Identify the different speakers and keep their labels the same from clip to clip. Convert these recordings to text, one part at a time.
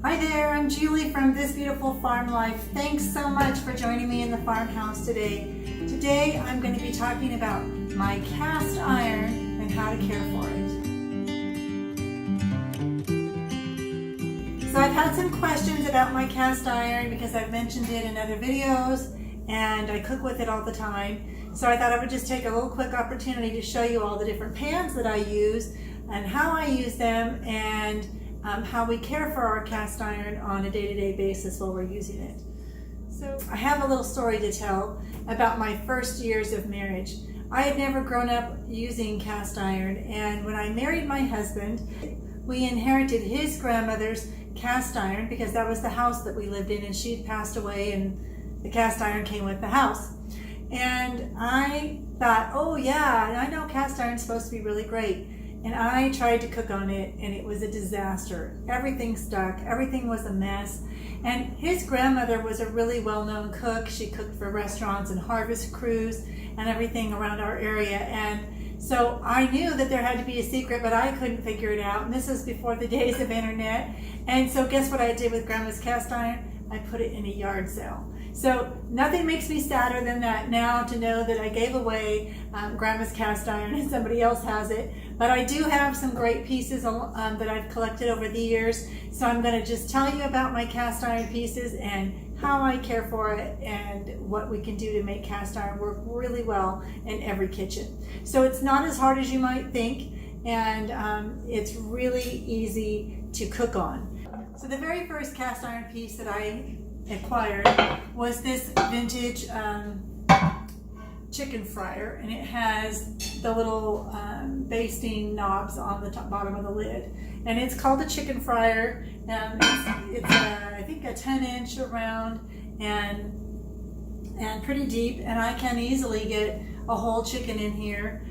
Speaker 1: Hi there, I'm Julie from This Beautiful Farm Life. Thanks so much for joining me in the farmhouse today. Today I'm going to be talking about my cast iron and how to care for it. So I've had some questions about my cast iron because I've mentioned it in other videos and I cook with it all the time. So I thought I would just take a little quick opportunity to show you all the different pans that I use and how I use them and how we care for our cast iron on a day-to-day basis while we're using it. So I have a little story to tell about my first years of marriage. I had never grown up using cast iron, and when I married my husband, we inherited his grandmother's cast iron because that was the house that we lived in, and she'd passed away and the cast iron came with the house. And I thought, oh yeah, I know cast iron's supposed to be really great. And I tried to cook on it and it was a disaster. Everything stuck, everything was a mess. And his grandmother was a really well-known cook. She cooked for restaurants and harvest crews and everything around our area. And so I knew that there had to be a secret, but I couldn't figure it out. And this is before the days of internet. And so guess what I did with Grandma's cast iron? I put it in a yard sale. So nothing makes me sadder than that now to know that I gave away Grandma's cast iron and somebody else has it. But I do have some great pieces that I've collected over the years. So I'm going to just tell you about my cast iron pieces and how I care for it and what we can do to make cast iron work really well in every kitchen. So it's not as hard as you might think, and it's really easy to cook on. So the very first cast iron piece that I acquired was this vintage chicken fryer, and it has the little basting knobs on the bottom of the lid, and it's called a chicken fryer. It's I think a 10-inch around and pretty deep, and I can easily get a whole chicken in here.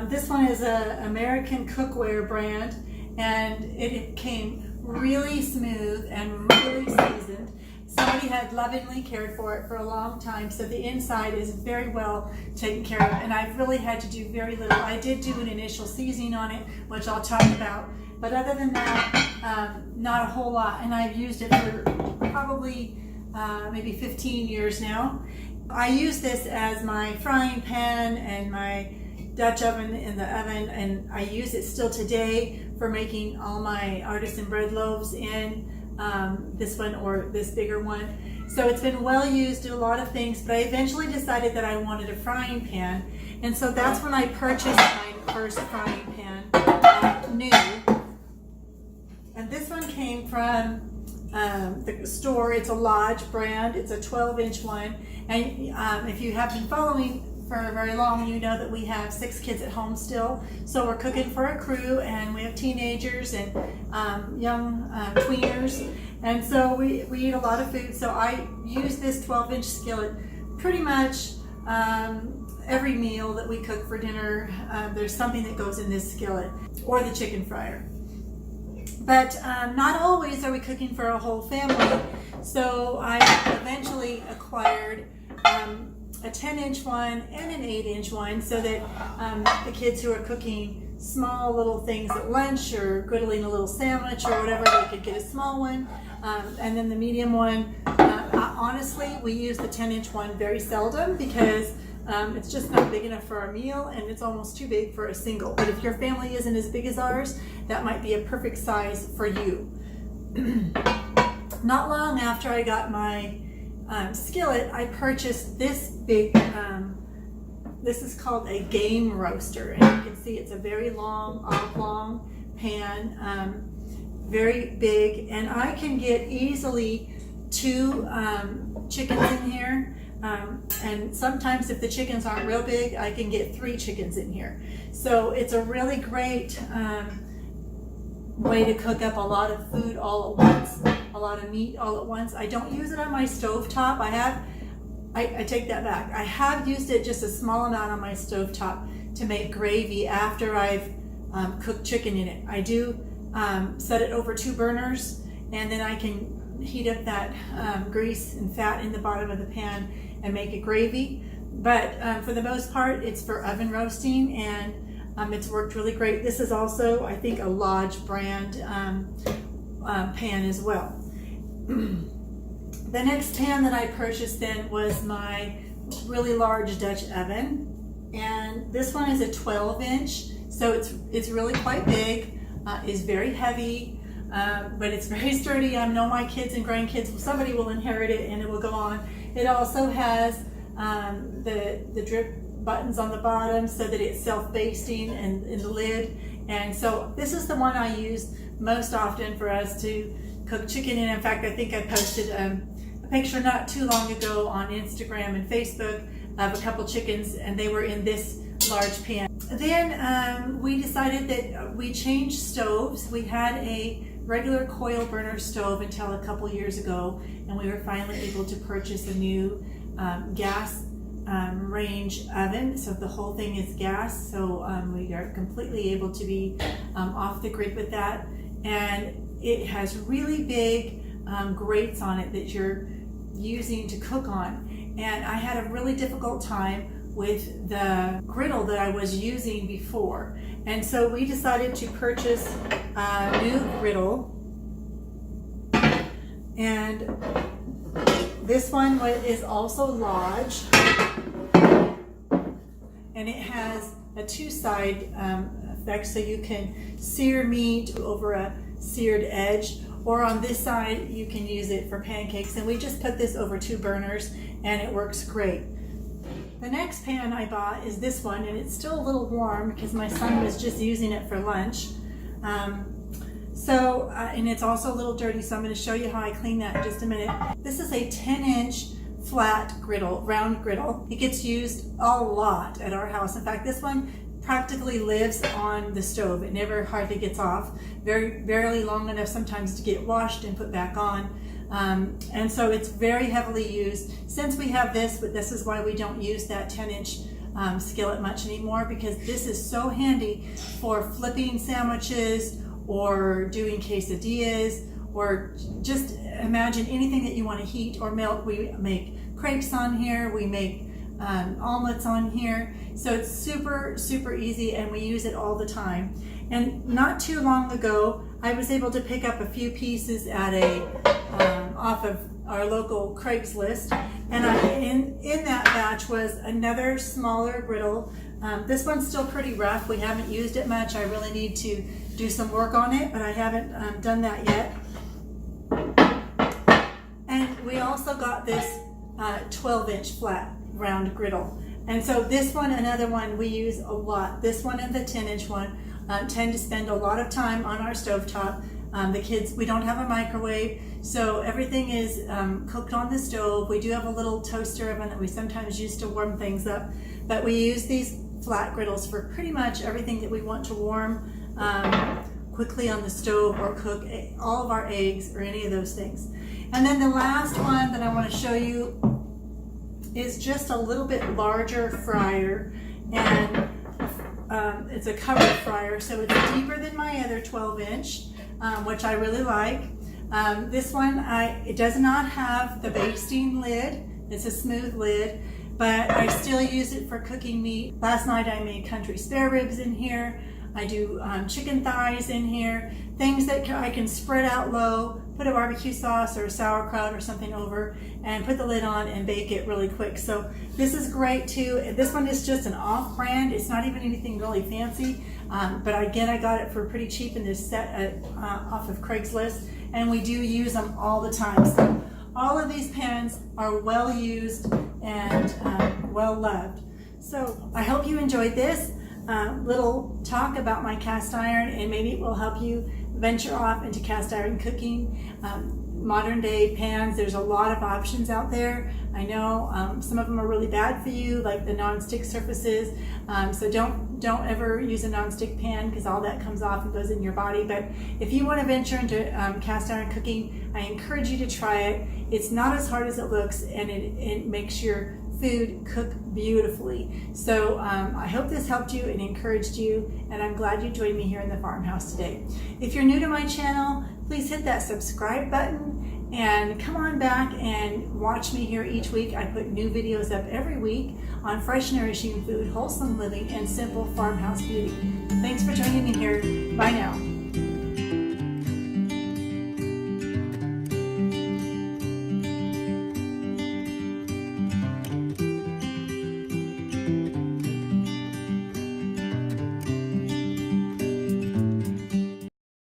Speaker 1: This one is a American cookware brand, and it came really smooth and really seasoned. Somebody had lovingly cared for it for a long time, so the inside is very well taken care of, and I've really had to do very little. I did do an initial seasoning on it, which I'll talk about, but other than that, not a whole lot, and I've used it for probably maybe 15 years now. I use this as my frying pan and my Dutch oven in the oven, and I use it still today for making all my artisan bread loaves in this one or this bigger one. So it's been well used in a lot of things, but I eventually decided that I wanted a frying pan, and so that's when I purchased my first frying pan, new. And this one came from the store. It's a Lodge brand. It's a 12-inch one, and if you have been following for very long, you know that we have 6 kids at home still, so we're cooking for a crew, and we have teenagers and young tweeners, and so we eat a lot of food. So I use this 12-inch skillet pretty much every meal that we cook for dinner. There's something that goes in this skillet, or the chicken fryer. But not always are we cooking for a whole family, so I eventually acquired a 10-inch one and an 8-inch one, so that the kids who are cooking small little things at lunch or griddling a little sandwich or whatever, they could get a small one. And then the medium one, honestly, we use the 10-inch one very seldom because it's just not big enough for our meal, and it's almost too big for a single. But if your family isn't as big as ours, that might be a perfect size for you. Not long after I got my skillet, I purchased this big, this is called a game roaster, and you can see it's a very long, oblong pan, very big, and I can get easily 2 chickens in here, and sometimes if the chickens aren't real big, I can get 3 chickens in here. So it's a really great way to cook up a lot of food all at once, a lot of meat all at once. I don't use it on my stovetop. I take that back. I have used it just a small amount on my stovetop to make gravy after I've cooked chicken in it. I do set it over 2 burners, and then I can heat up that grease and fat in the bottom of the pan and make a gravy. But for the most part, it's for oven roasting, and it's worked really great. This is also, I think, a Lodge brand pan as well. The next pan that I purchased then was my really large Dutch oven. And this one is a 12-inch, so it's really quite big. It's very heavy, but it's very sturdy. I know my kids and grandkids, somebody will inherit it and it will go on. It also has the drip buttons on the bottom so that it's self-basting and in the lid. And so this is the one I use most often for us to cook chicken in. In fact, I think I posted a picture not too long ago on Instagram and Facebook of a couple chickens, and they were in this large pan. Then we decided that we changed stoves. We had a regular coil burner stove until a couple years ago, and we were finally able to purchase a new gas range oven. So the whole thing is gas, so we are completely able to be off the grid with that. And it has really big grates on it that you're using to cook on. And I had a really difficult time with the griddle that I was using before. And so we decided to purchase a new griddle. And this one is also Lodge. And it has a two-side effect, so you can sear meat over a seared edge, or on this side you can use it for pancakes. And we just put this over 2 burners and it works great. The next pan I bought is this one, and it's still a little warm because my son was just using it for lunch. And it's also a little dirty, so I'm going to show you how I clean that in just a minute. This is a 10-inch flat griddle, round griddle. It gets used a lot at our house. In fact, this one practically lives on the stove. It never hardly gets off, barely long enough sometimes to get washed and put back on. And so it's very heavily used. Since we have this, but this is why we don't use that 10-inch skillet much anymore, because this is so handy for flipping sandwiches or doing quesadillas, or just imagine anything that you want to heat or melt. We make crepes on here, we make omelets on here. So it's super, super easy, and we use it all the time. And not too long ago, I was able to pick up a few pieces at off of our local Craigslist, and in that batch was another smaller griddle. This one's still pretty rough. We haven't used it much. I really need to do some work on it, but I haven't done that yet. And we also got this 12-inch flat round griddle. And so this one, another one we use a lot. This one and the 10-inch one tend to spend a lot of time on our stovetop. The kids, we don't have a microwave, so everything is cooked on the stove. We do have a little toaster oven that we sometimes use to warm things up, but we use these flat griddles for pretty much everything that we want to warm quickly on the stove, or cook all of our eggs or any of those things. And then the last one that I want to show you is just a little bit larger fryer, and it's a covered fryer, so it's deeper than my other 12-inch, which I really like. This one, it does not have the basting lid. It's a smooth lid, but I still use it for cooking meat. Last night I made country spare ribs in here. I do chicken thighs in here, things that I can spread out low, put a barbecue sauce or sauerkraut or something over, and put the lid on and bake it really quick. So this is great too. This one is just an off-brand. It's not even anything really fancy, but again, I got it for pretty cheap in this set off of Craigslist, and we do use them all the time. So all of these pans are well used and well loved. So I hope you enjoyed this little talk about my cast iron, and maybe it will help you venture off into cast iron cooking. Modern day pans, there's a lot of options out there. I know some of them are really bad for you, like the non-stick surfaces. So don't ever use a non-stick pan, because all that comes off and goes in your body. But if you want to venture into cast iron cooking, I encourage you to try it. It's not as hard as it looks, and it makes your food cook beautifully. So I hope this helped you and encouraged you, and I'm glad you joined me here in the farmhouse today. If you're new to my channel, please hit that subscribe button and come on back and watch me here each week. I put new videos up every week on fresh, nourishing food, wholesome living, and simple farmhouse beauty. Thanks for joining me here. Bye now.